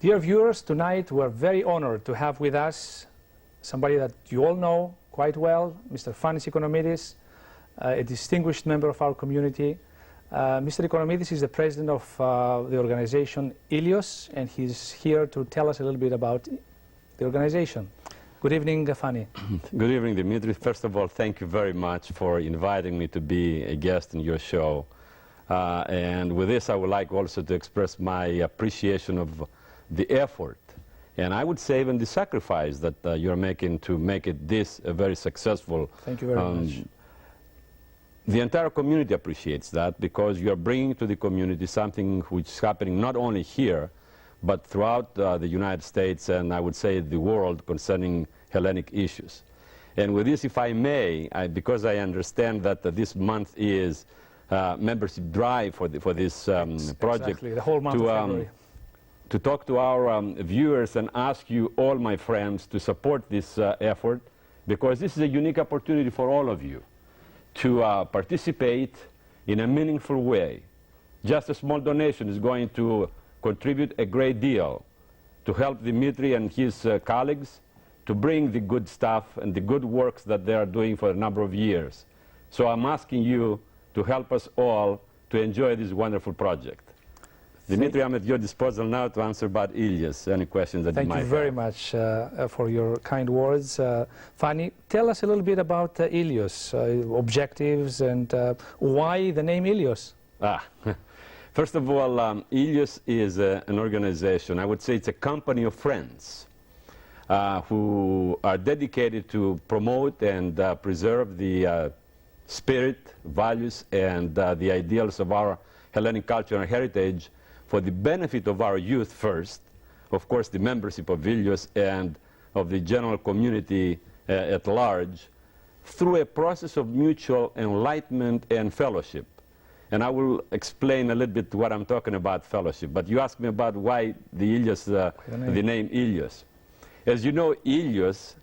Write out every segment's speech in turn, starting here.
Dear viewers, tonight we're very honored to have with us somebody that you all know quite well, Mr. Fanis Economidis, a distinguished member of our community. Mr. Economidis is the president of the organization Elios, and he's here to tell us a little bit about the organization. Good evening, Fani. Good evening, Dimitri. First of all, thank you very much for inviting me to be a guest in your show. And with this, I would like also to express my appreciation of the effort, and I would say even the sacrifice that you're making to make it a very successful. Thank you very much. The entire community appreciates that, because you're bringing to the community something which is happening not only here, but throughout the United States and I would say the world concerning Hellenic issues. And with this, if I may, because I understand that this month is membership drive for this project. Exactly, the whole month of February. To talk to our viewers and ask you, all my friends, to support this effort, because this is a unique opportunity for all of you to participate in a meaningful way. Just a small donation is going to contribute a great deal to help Dimitri and his colleagues to bring the good stuff and the good works that they are doing for a number of years. So I'm asking you to help us all to enjoy this wonderful project. Dimitri, I'm at your disposal now to answer about Elios, any questions that you might have. Thank you very much for your kind words. Fani, tell us a little bit about Elios, objectives, and why the name Elios? First of all, Elios is an organization, I would say it's a company of friends who are dedicated to promote and preserve the spirit, values, and the ideals of our Hellenic culture and heritage for the benefit of our youth first, of course the membership of Elios and of the general community at large, through a process of mutual enlightenment and fellowship. And I will explain a little bit what I'm talking about, fellowship. But you asked me about why the Elios, the name Elios. As you know, Elios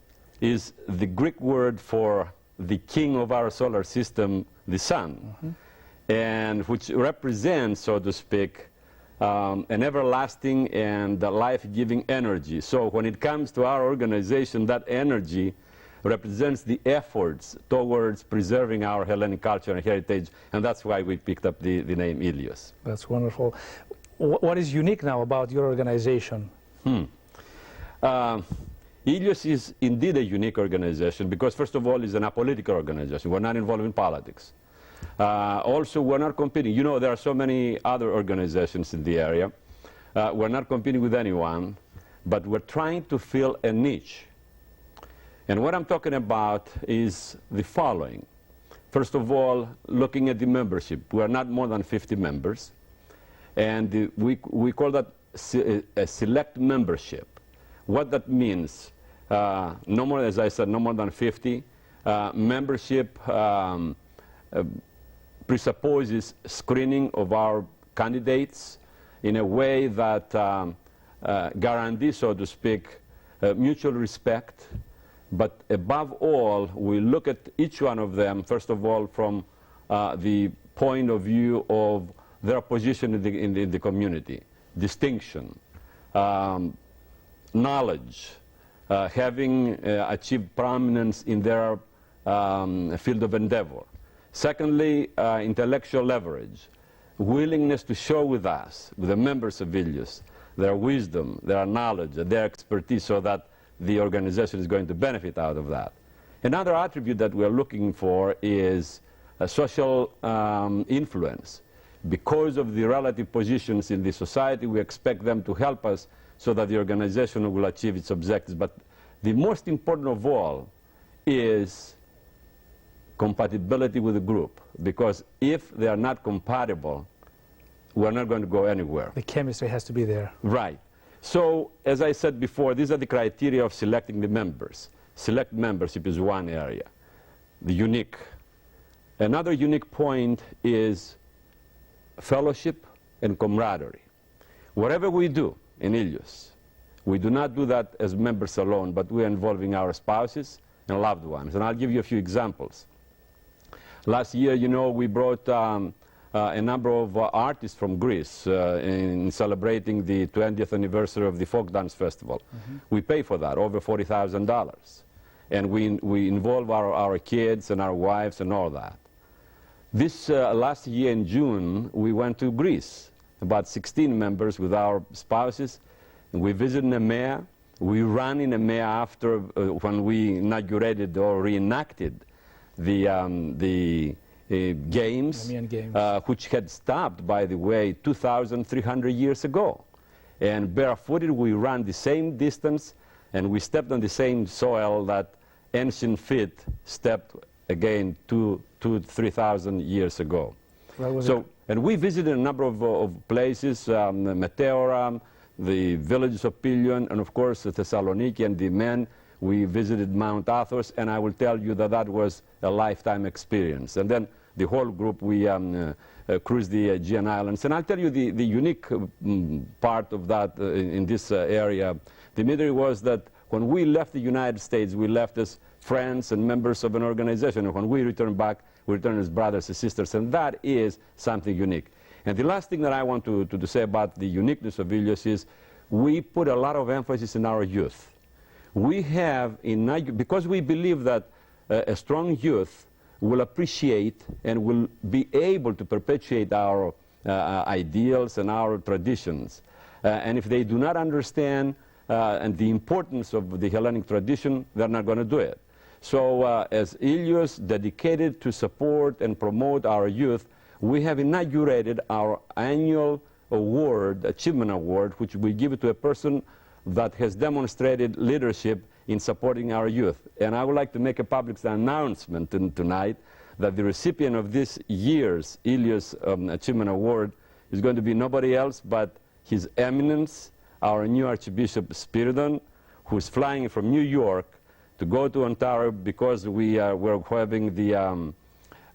is the Greek word for the king of our solar system, the sun, and which represents, so to speak, an everlasting and life-giving energy. So when it comes to our organization, that energy represents the efforts towards preserving our Hellenic culture and heritage, and that's why we picked up the name Elios. That's wonderful. What is unique now about your organization? Elios is indeed a unique organization because, first of all, it's an apolitical organization. We're not involved in politics. Also, we're not competing. You know, there are so many other organizations in the area. We're not competing with anyone, but we're trying to fill a niche. And what I'm talking about is the following. First of all, looking at the membership. We are not more than 50 members, and we call that a select membership. What that means, no more, as I said, no more than 50. Membership presupposes screening of our candidates in a way that guarantees, so to speak, mutual respect. But above all, we look at each one of them, first of all, from the point of view of their position in the community, distinction, knowledge, having achieved prominence in their field of endeavor. Secondly, intellectual leverage, willingness to share with us, with the members of Elios, their wisdom, their knowledge, their expertise, so that the organization is going to benefit out of that. Another attribute that we're looking for is social influence. Because of the relative positions in the society, we expect them to help us so that the organization will achieve its objectives. But the most important of all is compatibility with the group, because if they are not compatible, we're not going to go anywhere. The chemistry has to be there. Right. So, as I said before, these are the criteria of selecting the members. Select membership is one area, the unique. Another unique point is fellowship and camaraderie. Whatever we do in Elios, we do not do that as members alone, but we're involving our spouses and loved ones. And I'll give you a few examples. Last year, you know, we brought a number of artists from Greece in celebrating the 20th anniversary of the folk dance festival. We pay for that, over $40,000. And we involve our kids and our wives and all that. This last year in June, we went to Greece, about 16 members with our spouses. And we visited Nemea. We ran in Nemea after, when we inaugurated or reenacted the games, which had stopped, by the way, 2,300 years ago. And barefooted, we ran the same distance, and we stepped on the same soil that ancient feet stepped again 3,000 years ago. And we visited a number of places, Meteora, the villages of Pilion, and of course Thessaloniki, and the men. We visited Mount Athos, and I will tell you that that was a lifetime experience. And then the whole group, we cruised the Aegean Islands. And I'll tell you the unique part of that in this area, Dimitri, was that when we left the United States, we left as friends and members of an organization. And when we returned back, we returned as brothers and sisters. And that is something unique. And the last thing that I want to say about the uniqueness of Elios is we put a lot of emphasis in our youth. We have, because we believe that a strong youth will appreciate and will be able to perpetuate our ideals and our traditions. And if they do not understand and the importance of the Hellenic tradition, they're not going to do it. So as Elios, dedicated to support and promote our youth, we have inaugurated our annual award, Achievement Award, which we give it to a person that has demonstrated leadership in supporting our youth. And I would like to make a public announcement tonight that the recipient of this year's Elios Achievement Award is going to be nobody else but His Eminence, our new Archbishop Spiridon, who is flying from New York to go to Ontario because we're having the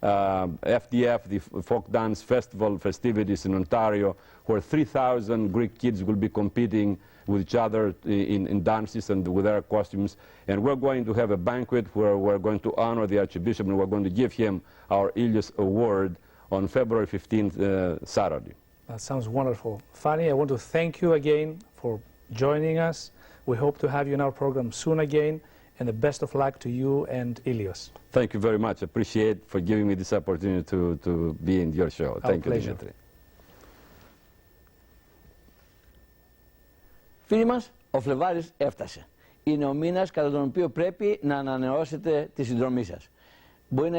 FDF, the Folk Dance Festival festivities in Ontario, where 3,000 Greek kids will be competing with each other in dances and with their costumes. And we're going to have a banquet where we're going to honor the Archbishop, and we're going to give him our Elios Award on February 15th, Saturday. That sounds wonderful. Fanny, I want to thank you again for joining us. We hope to have you in our program soon again, and the best of luck to you and Elios. Thank you very much. I appreciate for giving me this opportunity to be in your show. Thank you, Dimitri. Φίλοι μας, ο Φλεβάρης έφτασε. Είναι ο μήνας κατά τον οποίο πρέπει να ανανεώσετε τη συνδρομή σας. Μπορεί να